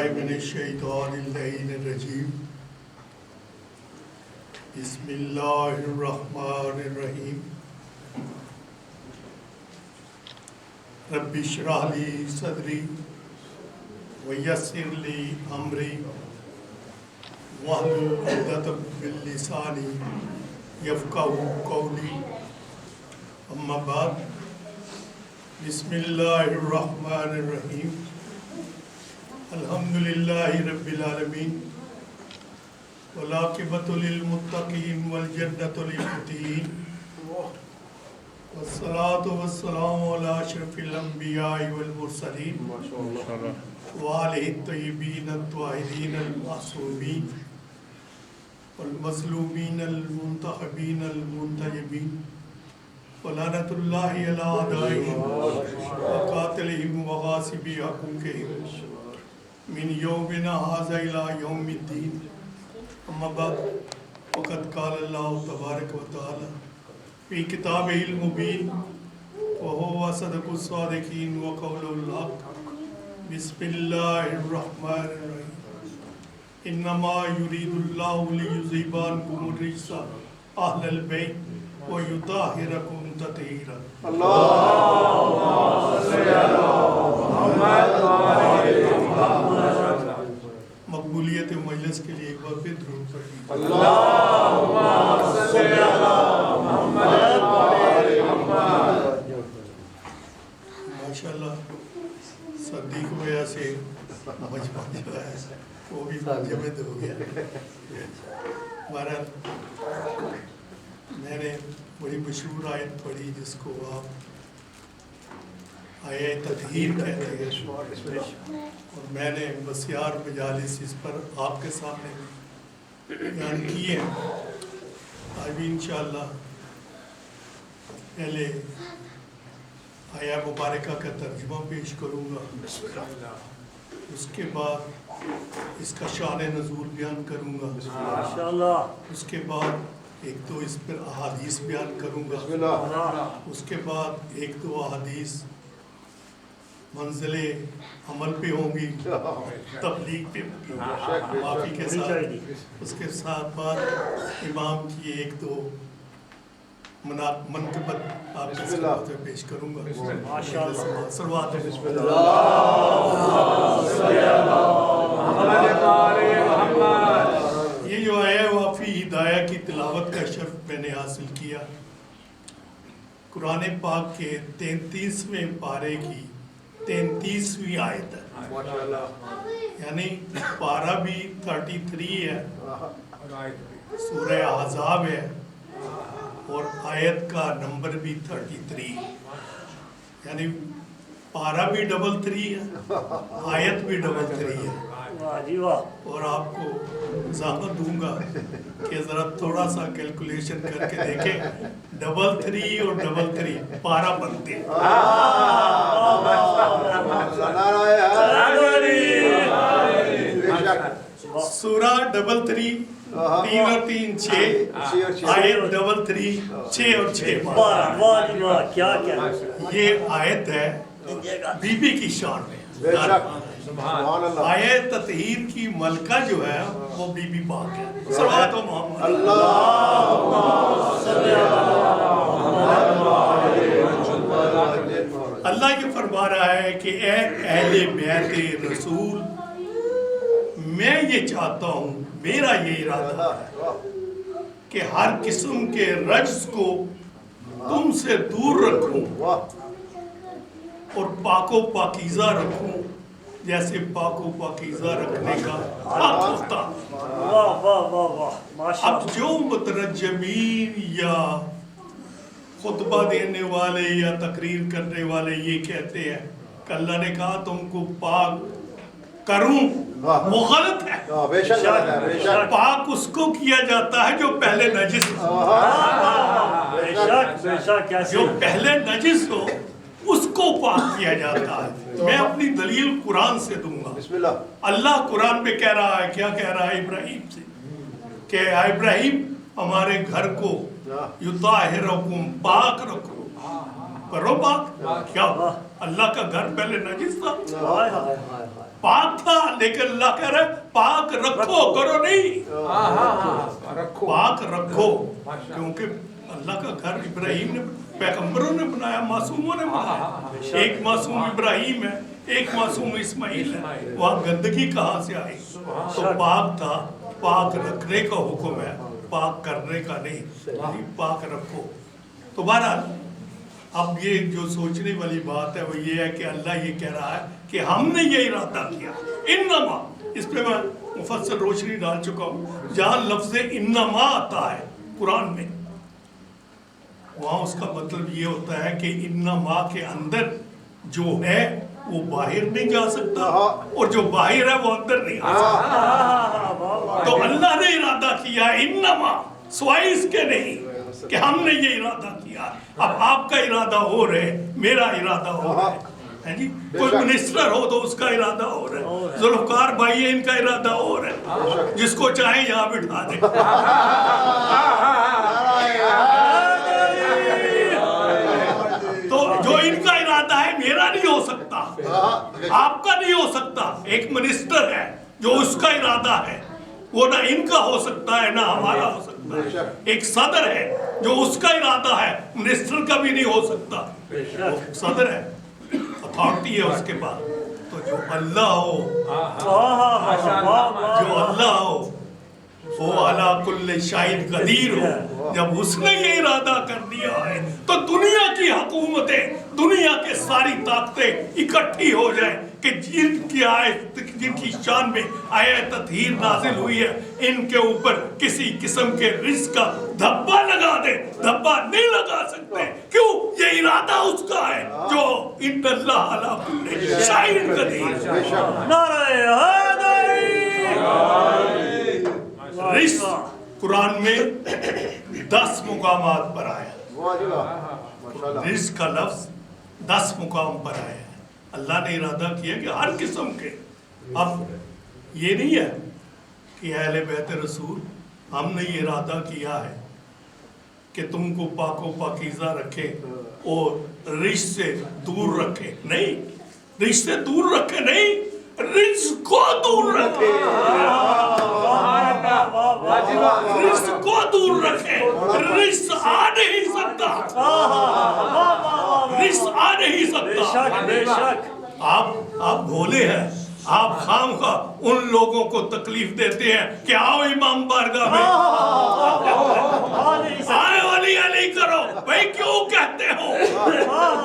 باللہ من الشیطان اللعین الرجیم بسم اللہ الرحمن الرحیم رب اشرح لی صدری ویسر لی امری واحلل عقدۃ من لسانی یفقہوا قولی اما بعد بسم اللہ الرحمن الرحیم الحمدللہ رب العالمین والعاقبۃ للمتقین والجنۃ للمتقین والصلاۃ والسلام علی اشرف الانبیاء والمرسلین وآلہ الطیبین الطاہرین المعصومین والمظلومین المنتخبین المنتجبین ولعنۃ اللہ علی اعدائہم وقاتلہم وغاصبی حقوقہم من یومنا ھذا الی یوم الدین اما بعد وقد قال اللہ تبارک و تعالی فی کتابہ المبین وهو صدق الصادقین وقول الحق بسم اللہ الرحمن الرحیم انما یرید اللہ لیذھب عنکم الرجس اہل البیت ویطہرکم تطہیرا اللہم صل علی محمد مقبولیت مجلس کے لیے ایک بار پھر درود پڑھیں اللہم صل علی محمد ماشاءاللہ صدیق وجہ سے مجمع جو ہے وہ بھی منجمد ہو گیا بہرحال میں نے بڑی مشہور آیت پڑھی جس کو آپ آیت تطہیر کہتے ہیں اور میں نے بسیار مجالس اس پر آپ کے سامنے بیان کیے ہیں آج بھی انشاءاللہ پہلے آیہ مبارکہ کا ترجمہ پیش کروں گا اس کے بعد اس کا شان نزول بیان کروں گا اس کے بعد ایک تو اس پر احادیث بیان کروں گا اس کے بعد ایک دو احادیث منزل عمل پہ ہوں گی تبلیغ پہ معافی کے ساتھ اس کے ساتھ بعد امام کی ایک دو منقبت آپ کے ساتھ پیش کروں گا سروات یہ جو آیا وافی ہدایہ کی تلاوت کا شرف میں نے حاصل کیا قرآن پاک کے 33ویں پارے کی 33ویں آیت ہے یعنی پارہ بھی 33 ہے سورہ احزاب ہے اور آیت کا نمبر بھی 33 یعنی پارہ بھی 33 ہے آیت بھی 33 ہے اور آپ کو زحمت دوں گا کہ ذرا تھوڑا سا کیلکولیشن کر کے دیکھیں 33 اور 33 پارہ بنتے ہیں سورہ 33 3 اور 3 6 آیت 33 6 اور 6 یہ آیت ہے بی بی کی شان میں آیت تطہیر کی ملکہ جو ہے وہ بی بی پاک ہے صلوات و محمد اللہ یہ فرما رہا ہے کہ اے اہل بیت رسول میں یہ چاہتا ہوں میرا یہ ارادہ ہے کہ ہر قسم کے رجس کو تم سے دور رکھوں اور پاک و پاکیزہ رکھوں جیسے پاک و پاکیزہ رکھنے کا حق ہوتا اب جو مترجمین یا خطبہ دینے والے یا تقریر کرنے والے یہ کہتے ہیں کہ اللہ نے کہا تم کو پاک کروں وہ غلط ہے پاک اس کو کیا جاتا ہے جو پہلے نجس ہو جو پہلے نجس ہو اس کو پاک کیا جاتا ہے میں اپنی دلیل قرآن سے دوں گا اللہ قرآن میں کہہ رہا ہے کیا کہہ رہا ہے ابراہیم سے کہ ابراہیم ہمارے گھر کو یطہرکم پاک رکھو کرو پاک. کیا اللہ کا گھر پہلے نجس تھا؟ ہائے ہائے ہائے پاک تھا، لیکن اللہ کہہ رہے پاک رکھو، کرو نہیں، پاک رکھو. کیونکہ اللہ کا گھر ابراہیم نے، پیغمبروں نے بنایا، معصوموں نے بنایا. ایک معصوم ابراہیم ہے، ایک معصوم اسماعیل ہے. وہاں گندگی کہاں سے آئی؟ تو پاک تھا. پاک رکھنے کا حکم ہے، پاک کرنے کا نہیں. پاک رکھو. تو بہرحال اب یہ جو سوچنے والی بات ہے وہ یہ ہے کہ اللہ یہ کہہ رہا ہے کہ ہم نے یہ ارادہ کیا. انما، اس پہ میں مفصل روشنی ڈال چکا ہوں. جہاں لفظ انما آتا ہے قرآن میں، وہاں اس کا مطلب یہ ہوتا ہے کہ انما کے اندر جو ہے وہ باہر نہیں جا سکتا، اور جو باہر ہے وہ اندر نہیں آ سکتا. تو اللہ نے ارادہ کیا انما، سوائے اس کے نہیں کہ ہم نے یہ ارادہ کیا. اب آپ کا ارادہ ہو رہے، میرا ارادہ ہو رہا ہے جی. کوئی منسٹر ہو تو اس کا ارادہ ہو رہا ہے، ذوالفقار بھائی ان کا ارادہ ہو رہا ہے، جس کو چاہیں یہاں بٹھا دیں. تو جو ان کا ارادہ ہے میرا نہیں ہو سکتا، آپ کا نہیں ہو سکتا. ایک منسٹر ہے جو اس کا ارادہ ہے، وہ نہ ان کا ہو سکتا ہے نہ ہمارا ہو سکتا ہے. ایک صدر ہے جو اس کا ارادہ ہے، منسٹر کا بھی نہیں ہو سکتا. وہ صدر ہے، اتھارٹی ہے اس کے پاس. تو جو اللہ ہو، جو اللہ ہو وہ علی کل شیء قدیر ہو. جب اس نے یہ ارادہ کر دیا ہے تو دنیا کی حکومتیں، دنیا کے ساری طاقتیں اکٹھی ہو جائیں کہ جن کی آیت، جن کی شان میں آیت تطہیر نازل ہوئی ہے، ان کے اوپر کسی قسم کے رزق کا دھبا لگا دے. دھبا نہیں لگا سکتے. کیوں؟ یہ ارادہ اس کا ہے جو ان اللہ علی کل شیء قدیر. نعرہ رزق قرآن میں 10 مقامات پر آیا. رزق کا لفظ 10 مقام پر آیا ہے. اللہ نے ارادہ کیا کہ ہر قسم کے. اب یہ نہیں ہے کہ اہل بیت رسول ہم نے یہ ارادہ کیا ہے کہ تم کو پاک و پاکیزہ رکھے اور رزق سے دور رکھے. نہیں، رزق سے دور رکھے نہیں، رزق کو دور رکھے. رزق کو دور رکھے. رزق آ نہیں سکتا، رزق آ نہیں سکتا. آپ بھولے ہیں. آپ خام خواہ ان لوگوں کو تکلیف دیتے ہیں کہ آؤ امام بارگاہ میں، آئے ولی علی کرو. بھائی کیوں کہتے ہو،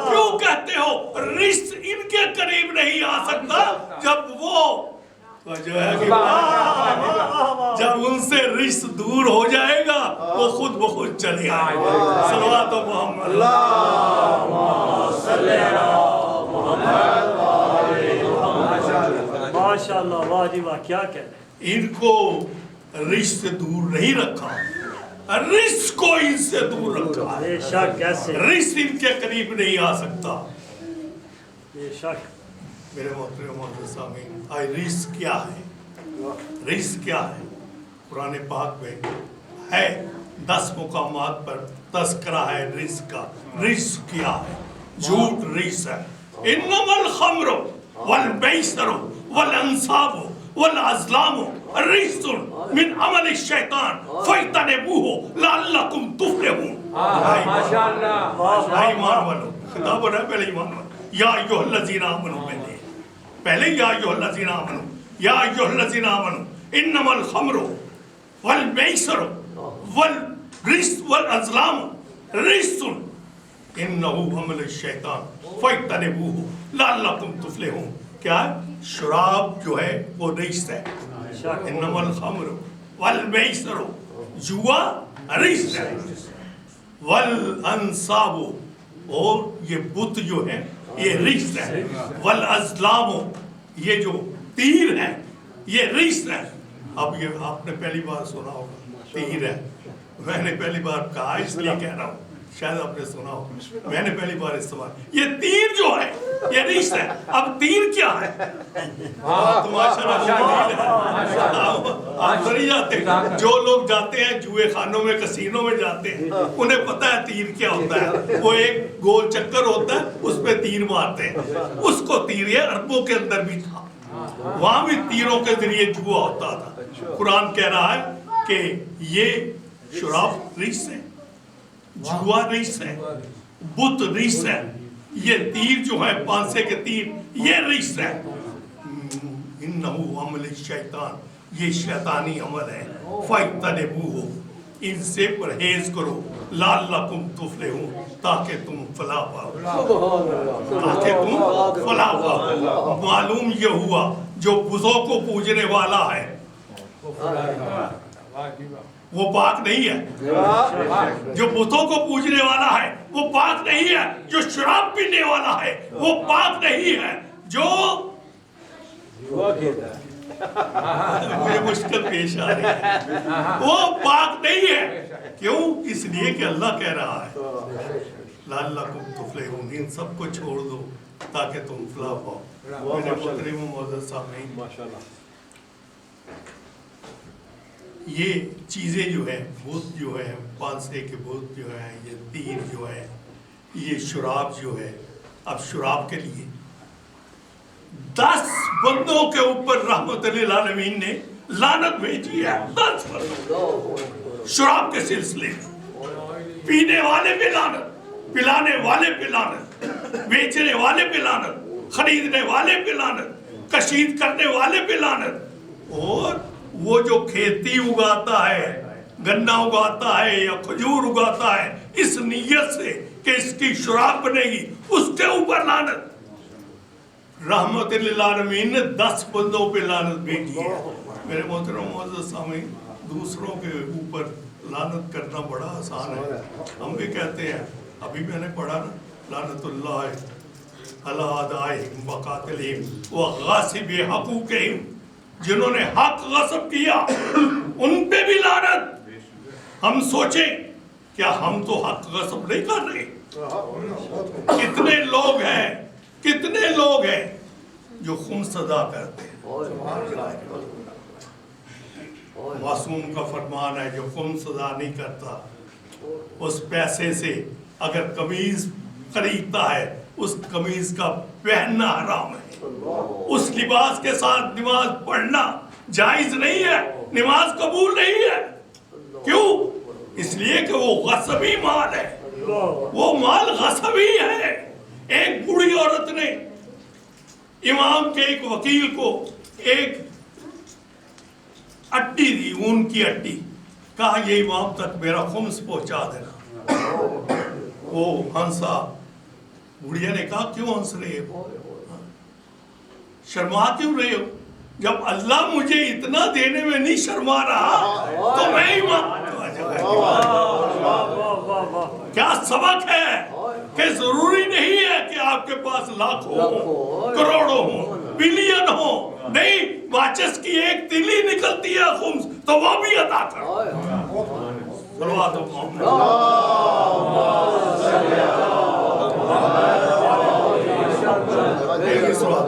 کیوں کہتے ہو؟ رزق ان کے قریب نہیں آ سکتا جب وہ جو ہے کہ جب ان سے رزق دور ہو جائے گا وہ خود بخود چلے آئے گا. صلوات محمد. اللہم صلی علی محمد. ماشاءاللہ، واہ جی واہ، کیا کہہ رہے ہیں. ان کو رزق سے دور نہیں رکھا، رزق کو ان سے دور رکھا. بے شک. کیسے؟ رزق ان کے قریب نہیں آ سکتا. بے شک. میرے محترم معزز سامعین، آئے رزق کیا ہے؟ رزق کیا ہے؟ قرآن پاک میں ہے 10 مقامات پر تذکرہ ہے رزق کا. رزق کیا ہے؟ جھوٹ رزق ہے. انما الخمر والمیسر والانصاب والازلام رجس من عمل الشیطان فاجتنبوہ لعلکم تفلحون. ماشاءاللہ. ایمان والو، خطاب ہو رہا ہے پہلے ایمان والو. یا ایھا الذین آمنوا، پہلے یا ایھا الذین آمنوا، یا ایھا الذین آمنوا انما الخمر والمیسر والرجس والازلام رجس انه عمل الشیطان فاجتنبوہ لعلکم تفلحون. کیا ہے؟ شراب جو ہے وہ رجس ہے. انما الخمر والمیسر، جوا رجس ہے. والانصاب، اور یہ بت جو ہے یہ رجس ہے. والازلام، یہ جو تیر ہے یہ رجس ہے. اب یہ آپ نے پہلی بار سنا ہوگا تیر ہے. میں نے پہلی بار کہا اس لیے کہہ رہا ہوں، شاید آپ نے سنا ہو. میں نے پہلی بار استعمال، یہ تیر جو ہے یہ ریس ہے. اب تیر کیا ہے؟ تو ماشاءاللہ آپ نہیں جاتے. جو لوگ جاتے ہیں جوئے خانوں میں کسینوں میں جاتے ہیں انہیں پتا ہے تیر کیا ہوتا ہے. وہ ایک گول چکر ہوتا ہے اس پہ تیر مارتے ہیں, اس کو تیر. یہ عربوں کے اندر بھی تھا, وہاں بھی تیروں کے ذریعے جوا ہوتا تھا. قرآن کہہ رہا ہے کہ یہ شراب ریس ہے, جوا ریس ہے, بت ریس ہے, یہ تیر جو ہے پانسے کے تیر یہ ریس ہے. انہو عمل الشیطان, یہ شیطانی عمل ہے. فَاجْتَنِبُوهُ, ان سے پرہیز کرو. لَعَلَّكُمْ تُفْلِحُونَ, تاکہ تم فلاح پاؤ, تاکہ تم فلاح پاؤ. معلوم یہ ہوا جو بتوں کو پوجنے والا ہے وہ پاک نہیں ہے. جو بتوں کو پوجنے والا ہے وہ پاک نہیں ہے. جو شراب پینے والا ہے وہ پاک نہیں ہے. جو مجھے مشکل پیش آ رہی ہے, وہ پاک نہیں ہے. کیوں؟ اس لیے کہ اللہ کہہ رہا ہے لعلکم تفلحون, ان سب کو چھوڑ دو تاکہ تم فلاح پاؤ. میرے محترم و معزز سامعین, یہ چیزیں جو ہیں, بت جو ہے, پانسے کے بت جو ہے, یہ تیر جو ہے, یہ شراب جو ہے. اب شراب کے لیے 10 بندوں کے اوپر رحمت للعالمین نے لعنت بھیجی ہے. 10 بندوں شراب کے سلسلے میں. پینے والے پہ لعنت, پلانے والے پہ لعنت, بیچنے والے پہ لعنت, خریدنے والے پہ لعنت, کشید کرنے والے پہ لعنت. اور وہ جو کھیتی اگاتا ہے, گنا اگاتا ہے یا کھجور اگاتا ہے اس نیت سے کہ اس کی شراب بنے گی, اس کے اوپر لعنت. رحمت للعالمین نے 10 بندوں پہ لعنت بھیجی ہے. میرے محترم معزز سامعین, دوسروں کے اوپر لعنت کرنا بڑا آسان ہے. ہم بھی کہتے ہیں, ابھی میں نے پڑھا نا, لعنت اللہ علی اعدائہم وقاتلہم وغاصب حقوقہم, جنہوں نے حق غصب کیا ان پہ بھی لعنت. ہم سوچیں کیا ہم تو حق غصب نہیں کر رہے؟ کتنے لوگ ہیں, کتنے لوگ ہیں جو خمس ادا کرتے ہیں. معصوم کا فرمان ہے جو خمس ادا نہیں کرتا اس پیسے سے اگر قمیض خریدتا ہے اس قمیض کا پہننا حرام ہے. اس لباس کے ساتھ نماز پڑھنا جائز نہیں ہے, نماز قبول نہیں ہے. کیوں؟ اس لیے کہ وہ غصبی مال ہے, وہ مال غصبی ہے. ایک بوڑھی عورت نے امام کے ایک وکیل کو ایک اٹی دی, اون کی اٹی, کہا یہ امام تک میرا خمس پہنچا دینا. وہ ہنسا. بڑھیا نے کہا کیوں ہنس رہے ہو, شرما کیوں رہے ہو؟ جب اللہ مجھے اتنا دینے میں نہیں شرما رہا تو میں امام. کیا سبق ہے کہ ضروری نہیں ہے کہ آپ کے پاس لاکھوں ہوں, کروڑوں ہوں, بلین ہوں. نہیں, ماچس کی ایک تیلی نکلتی ہے خمس تو وہ بھی ادا کرو. صلوات محمد.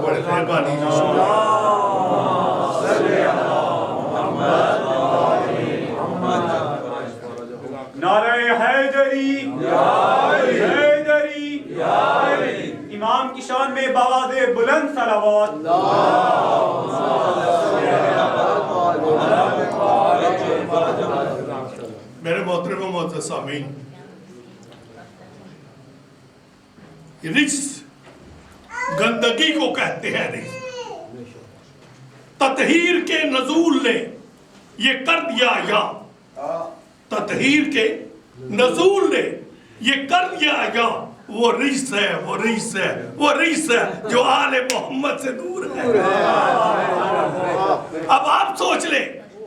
بڑے مہربانی. نعرہ حیدری حیدری امام کی شان میں بآواز بلند صلوات. میرے محترم و معزز سامعین, رجس گندگی کو کہتے ہیں. رجس تطہیر کے نزول نے یہ کر دیا, یا تطہیر کے نزول نے یہ کر دیا, یا وہ رجس ہے, وہ رجس ہے, وہ رجس ہے جو آل محمد سے دور ہے. اب آپ سوچ لیں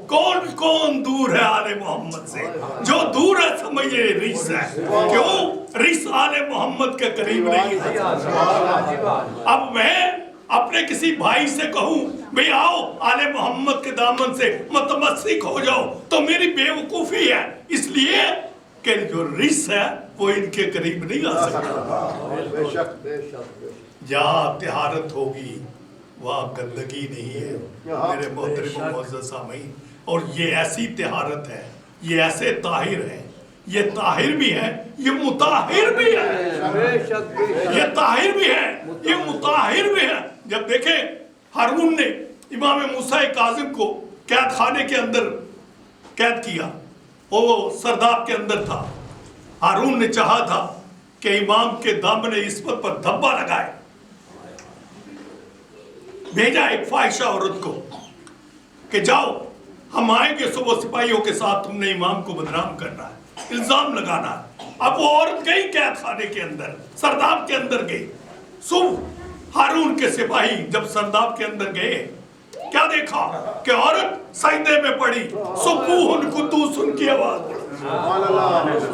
کون کون دور ہے آل محمد سے. جو دور ہے سمجھے رجس ہے. کیوں؟ رجس آل محمد کے قریب نہیں ہے. اب میں اپنے کسی بھائی سے کہوں بھئی آؤ آل محمد کے دامن سے متمسک ہو جاؤ تو میری بے وقوفی ہے, اس لیے کہ جو رس ہے وہ ان کے قریب نہیں آ سکتا. جہاں طہارت ہوگی وہاں گندگی نہیں ہے میرے محترم و معزز سامعین. اور یہ ایسی طہارت ہے, یہ ایسے طاہر ہیں, یہ طاہر بھی ہے, یہ مطہر بھی ہے, یہ طاہر بھی ہے, یہ مطہر بھی ہے. جب دیکھیں ہارون نے امام موسیٰ کاظم کو قید خانے کے اندر قید کیا, وہ سرداب کے اندر تھا, ہارون نے چاہا تھا کہ امام کے دامن عصمت پر دھبا لگائے, بھیجا ایک فاحشہ عورت کو کہ جاؤ ہم آئیں گے صبح سپاہیوں کے ساتھ, تم نے امام کو بدنام کرنا ہے, الزام لگانا ہے. اب وہ عورت گئی قید خانے کے اندر, سرداب کے اندر گئی. صبح ہارون کے سپاہی جب سرداب کے اندر گئے, کیا دیکھا کہ عورت سجدے میں پڑی, سبوحن قدوس کی آواز,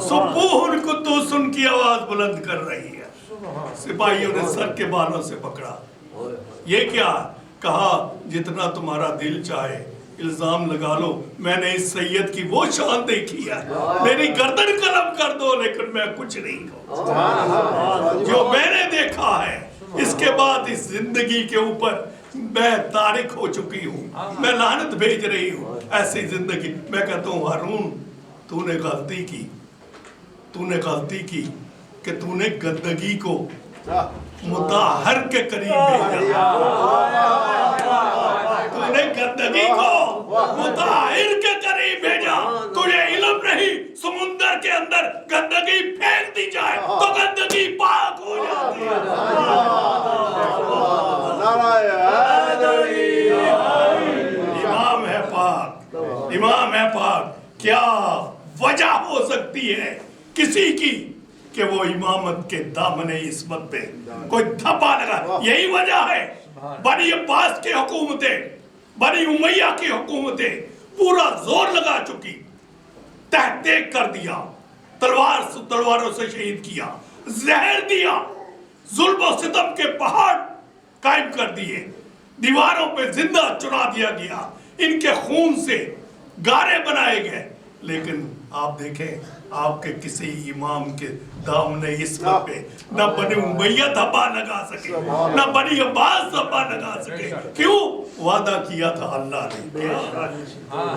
سبوحن قدوس کی آواز بلند کر رہی ہے. سپاہیوں نے سر کے بالوں سے پکڑا. یہ کیا کہا, جتنا تمہارا دل چاہے الزام لگا لو, میں نے اس سید کی وہ شان دیکھی ہے, میری گردن قلم کر دو لیکن میں کچھ نہیں ہوں. جو میں نے دیکھا ہے اس کے بعد اس زندگی کے اوپر میں تارک ہو چکی ہوں, میں لعنت بھیج رہی ہوں ایسی زندگی. میں کہتا ہوں ہارون تو نے غلطی کی, تو نے غلطی کی کہ تو نے گندگی کو مطہر کے قریب بھیجا, تو نے گندگی کو مطہر کے قریب بھیجا. تجھے علم نہیں سمندر کے اندر گندگی پھینک دی جائے تو گندگی پاک ہو جاتی ہے. امام ہے پاک, امام ہے پاک. کیا وجہ ہو سکتی ہے کسی کی کہ وہ امامت کے دامن عصمت پہ کوئی دھبا لگا؟ یہی وجہ ہے بنی عباس کی حکومتیں, بنی امیہ کی حکومتیں پورا زور لگا چکی, تحقیق کر دیا, تلواروں سے شہید کیا, زہر دیا, ظلم و ستم کے پہاڑ قائم کر دیے, دیواروں پہ زندہ چنا دیا گیا, ان کے خون سے گارے بنائے گئے. لیکن آپ دیکھیں آپ کے کسی امام کے دامن عصمت پہ نہ بنی امیہ دھبا لگا سکے, نہ بنی عباس دھبا لگا سکے. کیوں؟ وعدہ کیا تھا اللہ نے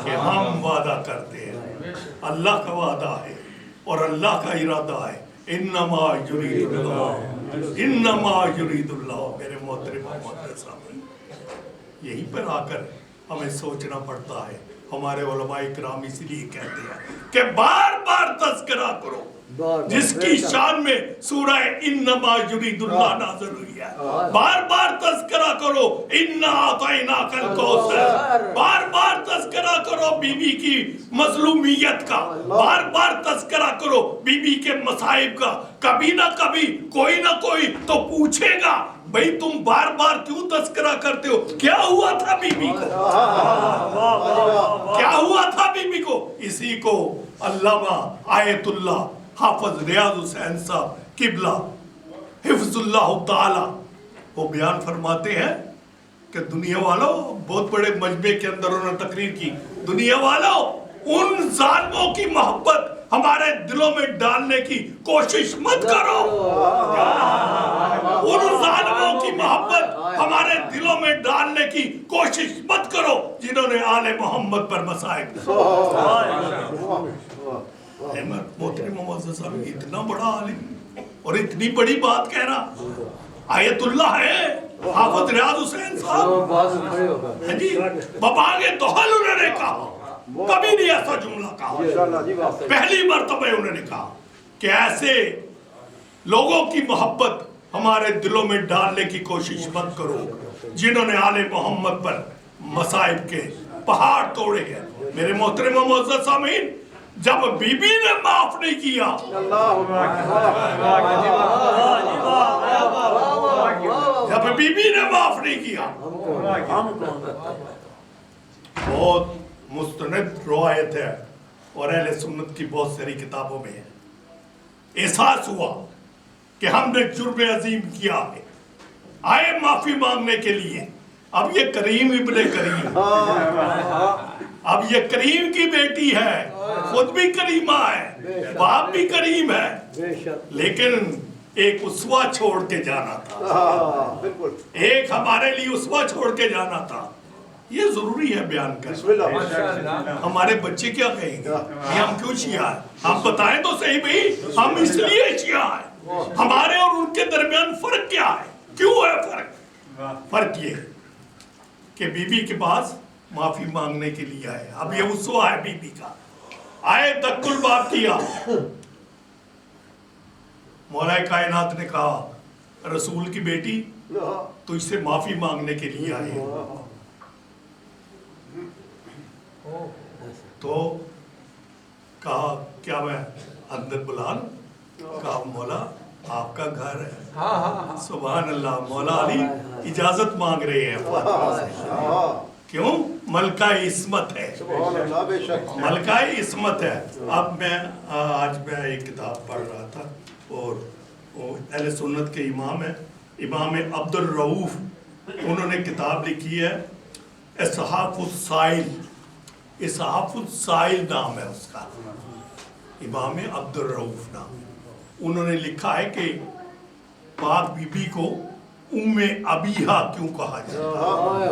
کہ ہم وعدہ کرتے ہیں, اللہ کا وعدہ ہے اور اللہ کا ارادہ ہے. انما یرید اللہ, انما یرید اللہ. میرے محترم صاحب, یہیں پر آ کر ہمیں سوچنا پڑتا ہے. ہمارے علماء کرام اس لیے کہتے ہیں کہ بار بار تذکرہ کرو جس کی شان میں سورہ انما یرید اللہ نازل ہوئی ہے. بار بار تذکرہ کرو انا اعطیناک الکوثر, بار بار تذکرہ کرو بی بی کی مظلومیت کا, بار بار تذکرہ کرو بی بی کے مصائب کا. کبھی نہ کبھی کوئی نہ کوئی تو پوچھے گا بھئی تم بار بار کیوں تذکرہ کرتے ہو, کیا ہوا تھا بی بی کو, کیا ہوا تھا بی بی کو. اسی کو علامہ آیت اللہ حافظ ریاض حسین صاحب قبلہ حفظ اللہ تعالی وہ بیان فرماتے ہیں کہ دنیا والوں, بہت بڑے مجمع کے اندر انہوں نے تقریر کی, دنیا والوں ان ظالموں کی محبت ہمارے دلوں میں ڈالنے کی کوشش مت کرو, ان ظالموں کی محبت ہمارے دلوں میں ڈالنے کی کوشش مت کرو جنہوں نے آل محمد پر مصائب. محترم معزز صاحب, اتنا بڑا عالم اور اتنی بڑی بات کہہ رہا, آیت اللہ ہے حافظ ریاض حسین صاحب جی, بباغ دہل انہوں نے کہا, کبھی نہیں ایسا جملہ کہا, پہلی مرتبہ انہوں نے کہا کہ ایسے لوگوں کی محبت ہمارے دلوں میں ڈالنے کی کوشش مت کرو جنہوں نے آل محمد پر مصائب کے پہاڑ توڑے ہیں. میرے محترم و معزز سامعین, جب بی بی نے معاف نہیں کیا, جب بی بی نے معاف نہیں کیا, بہت مستند روایت ہے اور اہل سنت کی بہت ساری کتابوں میں ہے, احساس ہوا کہ ہم نے جرم عظیم کیا ہے, آئے معافی مانگنے کے لیے, اب یہ کریم ابن کریم، اب یہ کریم کی بیٹی ہے، خود بھی کریمہ ہے، باپ بھی کریم ہے، لیکن ایک اسوہ چھوڑ کے جانا تھا، ایک ہمارے لیے اسوہ چھوڑ کے جانا تھا۔ یہ ضروری ہے بیان کرنا۔ ہمارے بچے کیا کہیں گے یہ ہم کیوں شیعہ ہیں؟ ہم بتائیں تو صحیح بھئی ہم اس لیے شیعہ ہیں، ہمارے اور ان کے درمیان فرق کیا ہے؟ کیوں ہے فرق؟ فرق یہ ہے کہ بی بی کے پاس معافی مانگنے کے لیے آئے، اب یہ اسوہ ہے بی بی کا، آئے دک الباب کیا، مولا کائنات نے کہا رسول کی بیٹی تو اس سے معافی مانگنے کے لیے آئے، تو کہا کیا میں اندر بلا لوں؟ کہا مولا آپ کا گھر ہے۔ سبحان اللہ، مولا علی اجازت مانگ رہے ہیں، کیوں؟ ملکہ عصمت ہے، ملکہ عصمت ہے۔ اب میں آج میں ایک کتاب پڑھ رہا تھا اور اہل سنت کے امام ہیں، امام عبد الرؤف، انہوں نے کتاب لکھی ہے اصحاف السائل، اصحاف السائل نام ہے اس کا، امام عبد الرؤف نام۔ انہوں نے لکھا ہے کہ پاک بی بی کو ام ابیہا کیوں کہا جاتا ہے؟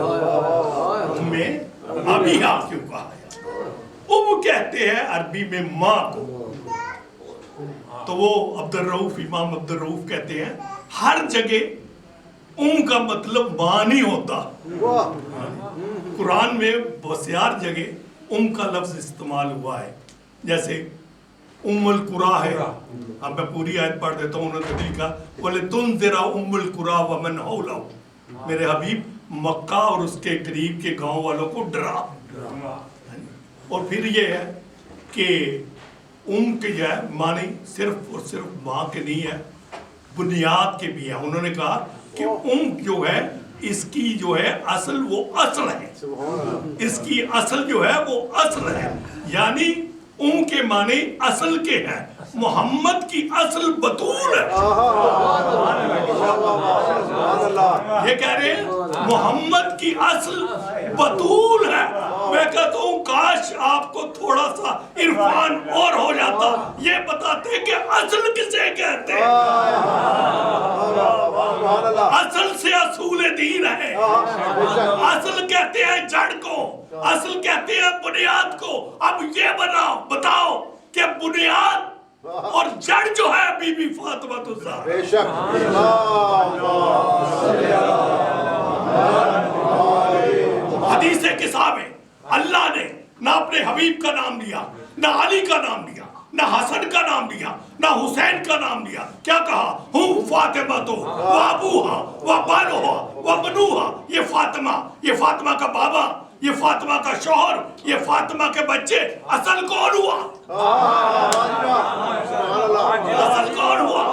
ام ابیہا کیوں کہا جاتا ہے؟ ام کہتے ہیں عربی میں ماں کو، تو وہ عبد الرؤف، امام عبد الرؤف کہتے ہیں ہر جگہ ام کا مطلب ماں نہیں ہوتا، قرآن میں بسیار جگہ ام کا لفظ استعمال ہوا ہے، جیسے ام القریٰ ہے، اب میں پوری آیت پڑھ دیتا ہوں، انہوں نے لکھا وَلِتُنذِرَ أُمُّ الْقُرَىٰ وَمَنْ حَوْلَهُ، میرے حبیب مکہ اور اس کے قریب کے گاؤں والوں کو ڈرا۔ اور پھر یہ ہے کہ ام کے جو ہے معنی صرف اور صرف ماں کے نہیں ہے، بنیاد کے بھی ہیں۔ انہوں نے کہا کہ ام جو ہے اس کی جو ہے اصل وہ اصل ہے، اس کی اصل جو ہے وہ اصل ہے، یعنی ام کے معنی اصل کے ہیں، محمد کی اصل بطول ہے۔ یہ کہہ رہے ہیں محمد کی اصل بطول ہے۔ میں کہتا ہوں کاش آپ کو تھوڑا سا عرفان اور ہو جاتا، یہ بتاتے کہ اصل کسے کہتے ہیں، اصل سے اصول دین ہے، اصل کہتے ہیں جڑ کو، اصل کہتے ہیں بنیاد کو۔ اب یہ بتاؤ کہ بنیاد اور جڑ جو ہے بی بی فاطمہ الزہرا، بے شک حدیث کتاب ہے، اللہ نے نہ اپنے حبیب کا نام لیا، نہ علی کا نام لیا، نہ حسن کا نام لیا، نہ حسین کا نام لیا، کیا کہا؟ ہوں فاطمہ تو و ابوہا و بالوہا و بنوہا، یہ فاطمہ کا بابا، یہ فاطمہ کا شوہر، یہ فاطمہ کے بچے، اصل کون ہوا؟ اصل کون ہوا؟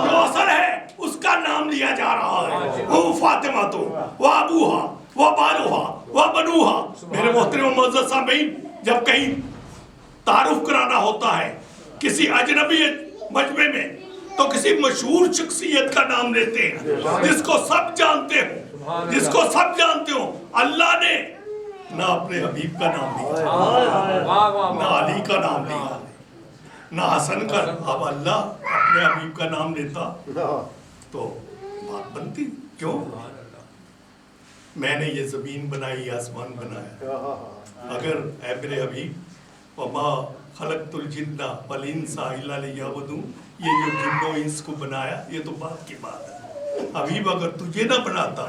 جو اصل ہے اس کا نام لیا جا رہا ہے، ہوں فاطمہ تو و ابوہا و بالوہا و بنوہا۔ میرے محترم معزز سامعین، جب کہیں تعارف کرانا ہوتا ہے کسی اجنبی مجمع میں تو کسی مشہور شخصیت کا نام لیتے ہیں جس کو سب جانتے ہوں، جس کو سب جانتے ہوں۔ اللہ نے نہ اپنے حبیب کا نام لیا، نہ علی کا نام لیا، نہ حسن کا۔ اب اللہ اپنے حبیب کا نام لیتا تو بات بنتی، کیوں؟ میں نے یہ زمین بنائی، آسمان بنایا، اگر اے میرے حبیب وما خلقت الجن والانس الا لیعبدون، یہ جو جن و انس کو بنایا یہ تو بات کی بات ہے۔ حبیب اگر تجھے نہ بناتا،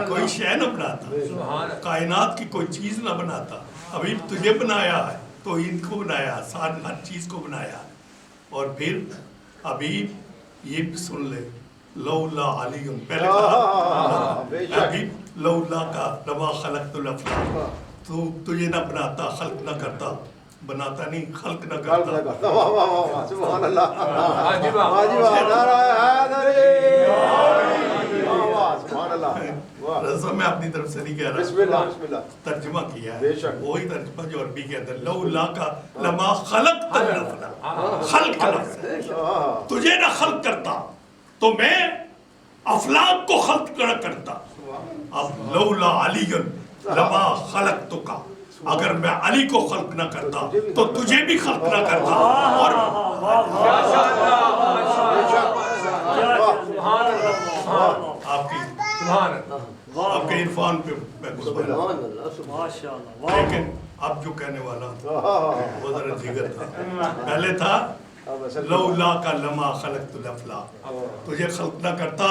کوئی شے نہ بناتا، کائنات کی کوئی چیز نہ بناتا، حبیب تجھے بنایا ہے تو ان کو بنایا، ہر چیز کو بنایا۔ اور پھر حبیب یہ بھی سن لے، لولا علی، پہلے کہا حبیب لولا کا لما خلقت الافلاک، تو تجھے نہ بناتا، خلق نہ کرتا، بناتا نہیں خلق نہ کرتا۔ سبحان اللہ، رضا میں اپنی طرف سے نہیں کہہ رہا، بسم اللہ بسم اللہ، ترجمہ کیا ہے وہی ترجمہ جو عربی کے اندر لولا کا لما خلقت الافلاک، خلق لفظ ہے، تجھے نہ خلق کرتا تو میں افلاک کو خلق نہ کرتا. اب لولا علی لما خلقتک، اگر میں علی کو خلق نہ کرتا تو تجھے بھی خلق نہ کرتا. اور آپ کے عرفان پہ میں کچھ بنا، لیکن اب جو کہنے والا وہ ذرا دیگر تھا. پہلے تھا لولا کا لما خلقت الافلاق، تجھے خلق نہ کرتا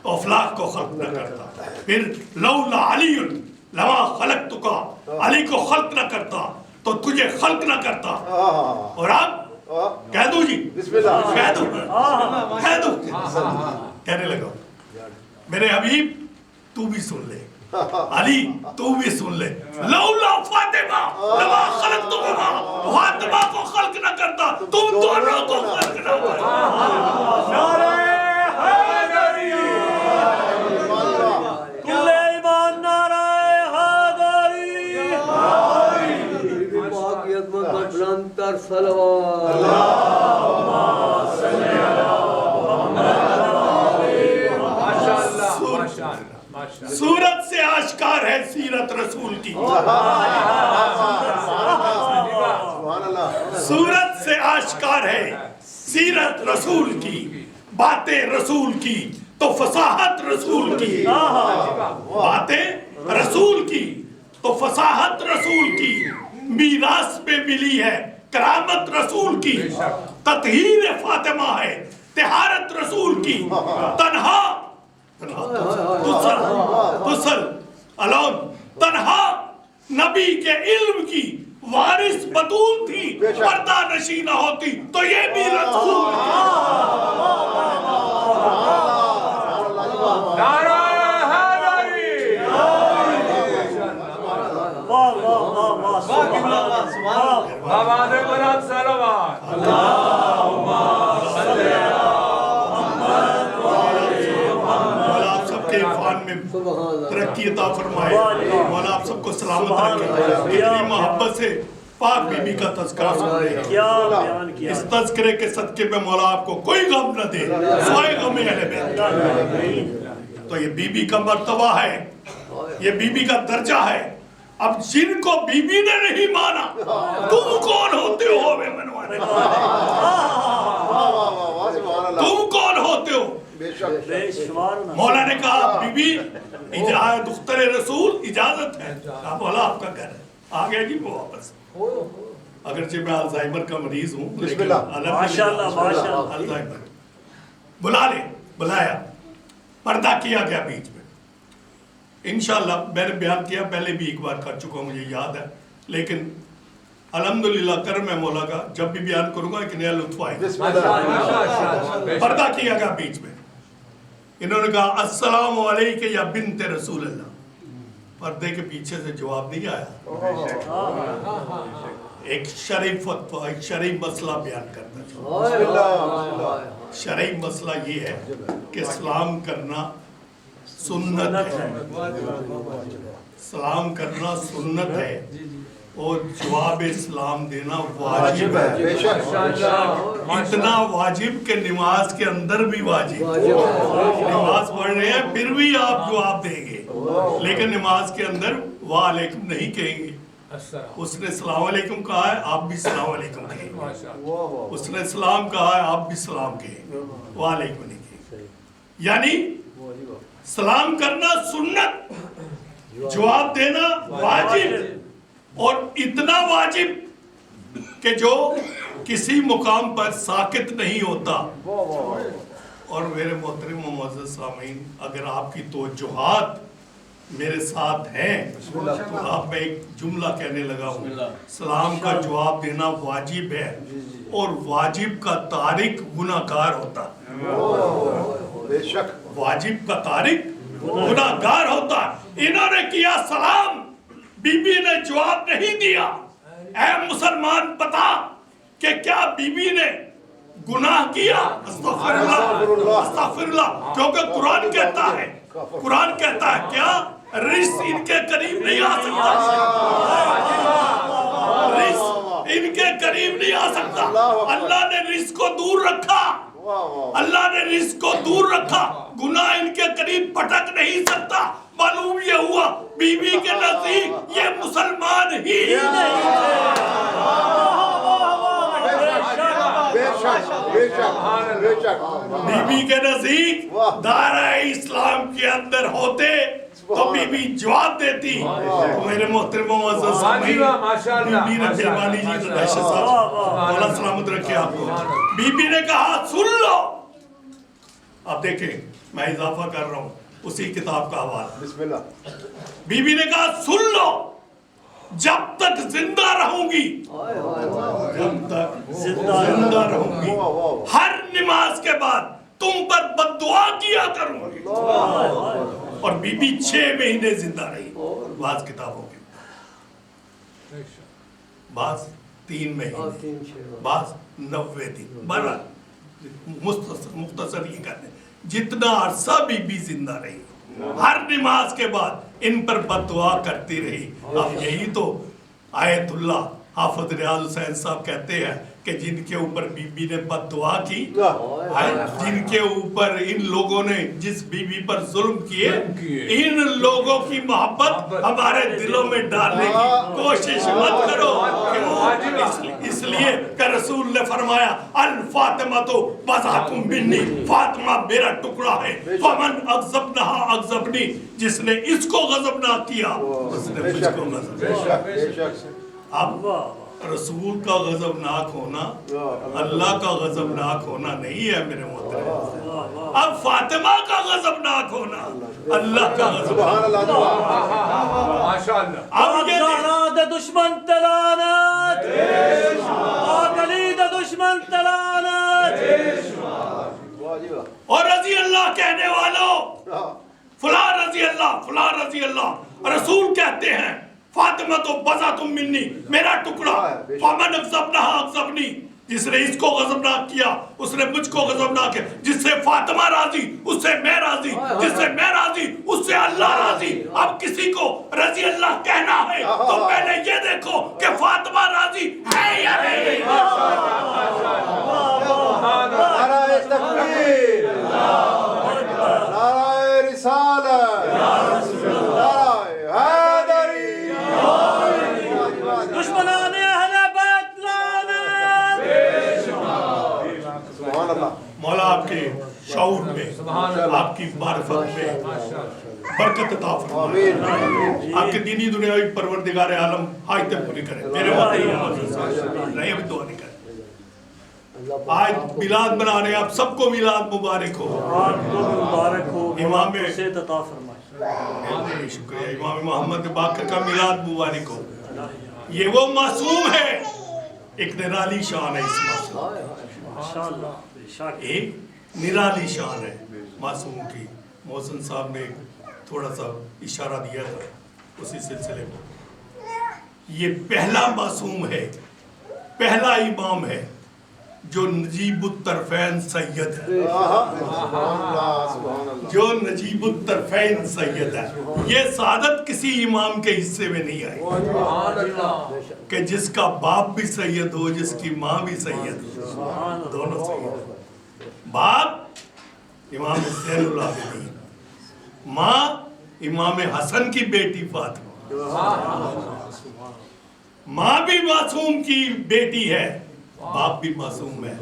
تو افلاق کو خلق نہ کرتا. پھر لولا علی لما خلقتک، علی کو خلق نہ کرتا تو تجھے خلق نہ کرتا. اور اب کہہ دوں جی، کہہ دوں کہنے لگا میرے حبیب تو بھی سن لے، علی تو بھی سن لے. لولا فاطمہ لما خلقتکما، فاطمہ کو خلق نہ کرتا تم دونوں کو خلق نہ کرتا. سورت سے آشکار ہے سیرت رسول کی، سورت سے آشکار ہے سیرت رسول کی، باتیں رسول کی تو فصاحت رسول کی، باتیں رسول کی تو فصاحت رسول کی. میراث میں ملی ہے کرامت رسول کی، تطہیر فاطمہ ہے طہارت رسول کی. تنہا تسل الون تنہا نبی کے علم کی وارث بطول تھی، پردہ نشی نہ ہوتی تو یہ بھی رسول ترقی عطا فرمائے. مولا آپ سب کو سلامت رکھے. اتنی محبت سے پاک بی بی کا تذکرہ سنتے، اس تذکرے کے صدقے میں مولا آپ کو کوئی غم نہ دے سوائے غم اہل بیت. تو یہ بی بی کا مرتبہ ہے، یہ بی بی کا درجہ ہے. اب جن کو بی بی نے نہیں مانا تم کون ہوتے ہو ہمیں منوانے؟ تم کون ہوتے ہو؟ مولا نے کہا بی بی دختر رسول اجازت ہے. مولا آپ کا گھر ہے. آ گیا جی وہ واپس. اگرچہ میں الزائمر کا مریض ہوں لیکن الزائمر بلا لے، بلایا، پردہ کیا گیا بیچ میں. انشاءاللہ میں نے بیان کیا پہلے بھی ایک بار کر چکا، مجھے یاد ہے، لیکن الحمدللہ کرم ہے مولا کا، جب بھی بیان کروں گا ایک نیا لطف آئے گا. پردہ کیا گیا بیچ میں. انہوں نے کہا السلام علیکہ یا بنت رسول اللہ. پردے کے پیچھے سے جواب نہیں آیا. ایک شرعی فتویٰ، ایک شرعی مسئلہ بیان کرنا چاہتا. شرعی مسئلہ یہ ہے کہ سلام کرنا سنت ہے، سلام کرنا سنت ہے اور جواب اسلام دینا واجب ہے. اتنا واجب کہ نماز کے اندر بھی واجب. نماز پڑھ رہے ہیں پھر بھی آپ جواب دیں گے، لیکن نماز کے اندر وعلیکم نہیں کہیں گے. اس نے السلام علیکم کہا ہے آپ بھی السلام علیکم کہیں گے. اس نے سلام کہا ہے آپ بھی سلام کہیں گے، وعلیکم نہیں کہیں گے. یعنی سلام کرنا سنت، جواب دینا واجب، اور اتنا واجب کہ جو کسی مقام پر ساکت نہیں ہوتا. اور میرے محترم و معزز سامعین، اگر آپ کی توجہات میرے ساتھ ہیں تو آپ میں ایک جملہ کہنے لگا ہوں. سلام کا جواب دینا واجب ہے اور واجب کا تارک گناہگار ہوتا. واجب کا تارک گناہگار ہوتا. انہوں نے کیا سلام، بی بی نے جواب نہیں دیا. اے مسلمان بتا کہ کیا بی بی نے گناہ کیا؟ استغفر اللہ، استغفر اللہ. کیونکہ قرآن کہتا ہے، قرآن کہتا ہے کیا رزق ان کے قریب نہیں آ سکتا، رزق ان کے قریب نہیں آ سکتا. اللہ نے رزق کو دور رکھا اللہ نے رزق کو دور رکھا, گناہ ان کے قریب پٹک نہیں سکتا. معلوم یہ ہوا بی بی کے نزدیک یہ مسلمان ہی نہیں تھے. بی بی کے نزدیک دائرہ اسلام کے اندر ہوتے تو بی بی جواب دیتی. تو میرے محترم معزز سامعین, بی بی نے فرمانی جی دہشت صاحب مولا سلامت رکھے آپ کو, بی بی نے کہا سن لو. اب دیکھیں میں اضافہ کر رہا ہوں اسی کتاب کا حوالہ. بسم اللہ. بی بی نے کہا سن لو, جب تک زندہ رہوں گی, جب تک زندہ رہوں گی, ہر نماز کے بعد تم پر بد دعا کیا کروں گی. اور بی بی 6 مہینے زندہ رہی. بعض کتابوں کی بعض 3 مہینے, بعض 90 دن. بہرحال مختصر یہ کرنے جتنا عرصہ بی بی زندہ رہی, ہر نماز کے بعد ان پر بد دعا کرتی رہی. اب یہی تو آیت اللہ حافظ ریاض حسین صاحب کہتے ہیں کہ جن کے اوپر بی بی نے بد دعا کی, جن کے اوپر ان لوگوں نے جس بی بی پر ظلم کیے, ان لوگوں کی محبت ہمارے دلوں میں ڈالنے کی کوشش مت کرو. اس لیے کہ رسول نے فرمایا الفاطمہ تو بضعۃ منی, فاطمہ میرا ٹکڑا ہے. فمن اغضبنہا اغضبنی, جس نے اس کو غضبناک کیا اس نے مجھ کو غضبناک. اب رسول کا غضبناک ہونا اللہ کا غضبناک ہونا نہیں ہے میرے محترم. اب فاطمہ کا غضبناک ہونا اللہ کا غضبناک ہونا. اب یہ دشمن تلانت, علی دشمن تلانت. واہ. اور رضی اللہ کہنے والوں, فلاں رضی اللہ, فلاں رضی اللہ. رسول کہتے ہیں فاطمہ تو بضعۃ منی, میرا ٹکڑا. فمن اغضبنہا اغضبنی, جس نے اس کو غضبناک کیا اس نے مجھ کو غضبناک کیا. جس سے فاطمہ راضی اس سے میں راضی, جس سے میں راضی اس سے اللہ راضی. اب کسی کو رضی اللہ کہنا ہے تو پہلے یہ دیکھو کہ فاطمہ راضی ہے یا نہیں. نعرہ تکبیر, نعرہ رسالت, نعرہ حیدری. دشمنان اہل بیت لعنت. سبحان اللہ. مولا آپ کے شعور میں, آپ کی معرفت میں برکت عطا فرمائے. آپ کے دینی دنیاوی پروردگار عالم حاجتیں پوری کرے. میرے محترم نہیں ابھی دعا نہیں کرے. آج میلاد منا رہے ہیں, آپ سب کو میلاد مبارک ہو. آپ کو مبارک ہو, امام سے عطا فرمائے. شکریہ. امام محمد باقر کا میلاد مبارک ہو. یہ وہ معصوم ہے, ایک نرالی شان ہے اس معصوم, ماشاءاللہ. ایک نرالی شان ہے معصوم کی. محسن صاحب نے تھوڑا سا اشارہ دیا تھا اسی سلسلے میں. یہ پہلا معصوم ہے, پہلا امام ہے جو نجیب الطرفین سید ہے, جو نجیب الطرفین سید ہے. یہ سعادت کسی امام کے حصے میں نہیں آئی کہ جس کا باپ بھی سید ہو, جس کی ماں بھی سید ہو, دونوں سید. باپ امام حسین العابدین, ماں امام حسن کی بیٹی فاطمہ. ماں بھی معصوم کی بیٹی ہے, باپ بھی معصوم ہے.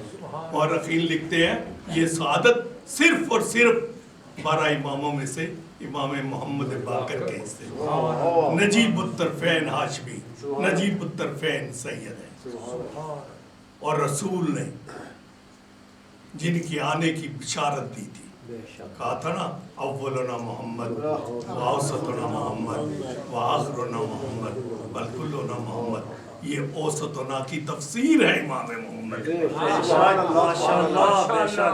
اور رقیل لکھتے ہیں یہ سعادت صرف اور صرف 12 اماموں میں سے امام محمد باقر کے حصے, نجیب الطرفین ہاشمی, نجیب الطرفین سید ہے. اور رسول نے جن کی آنے کی بشارت دی تھی, کہا تھا نا اولنا محمد واوسطنا محمد وآخرنا محمد والکلنا محمد. یہ اوسطنا کی تفسیر ہے امام محمد.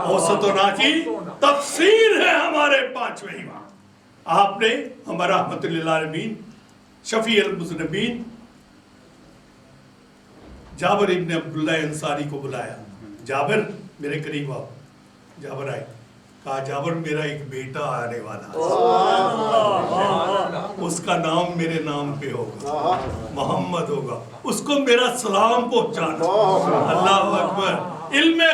اوسطنا کی تفسیر ہے ہمارے 5ویں امام. آپ نے ہمارا رحمت للعالمین شفیع المذنبین جابر ابن عبداللہ انصاری کو بلایا. جابر میرے قریب آؤ. جابر آئے, کہا جابر میرا ایک بیٹا آنے والا ہے, اس کا نام میرے نام پہ ہوگا, محمد ہوگا, اس کو میرا سلام پہنچانا. اللہ اکبر. علم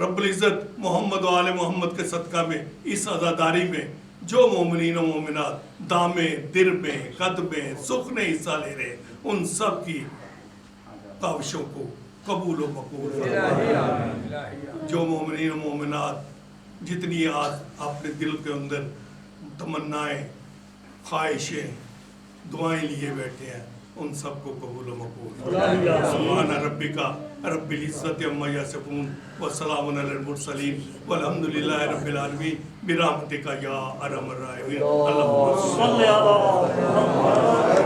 رب العزت محمد و آل محمد کے صدقہ میں اس عزاداری میں جو مومنین و مومنات دامے در میں قد میں سخن حصہ لے رہے ان سب کی کاوشوں کو قبول و مقبول فرمائے۔ جو مومنین و مومنات جتنی آج اپنے دل کے اندر تمنائیں خواہشیں دعائیں لیے بیٹھے ہیں ان سب کو قبول و مقبول سبحان ربک رب العزت عما یصفون وسلام علی المرسلین والحمد للہ رب العالمین برحمتک یا ارحم الراحمین۔ اللہم صلی اللہ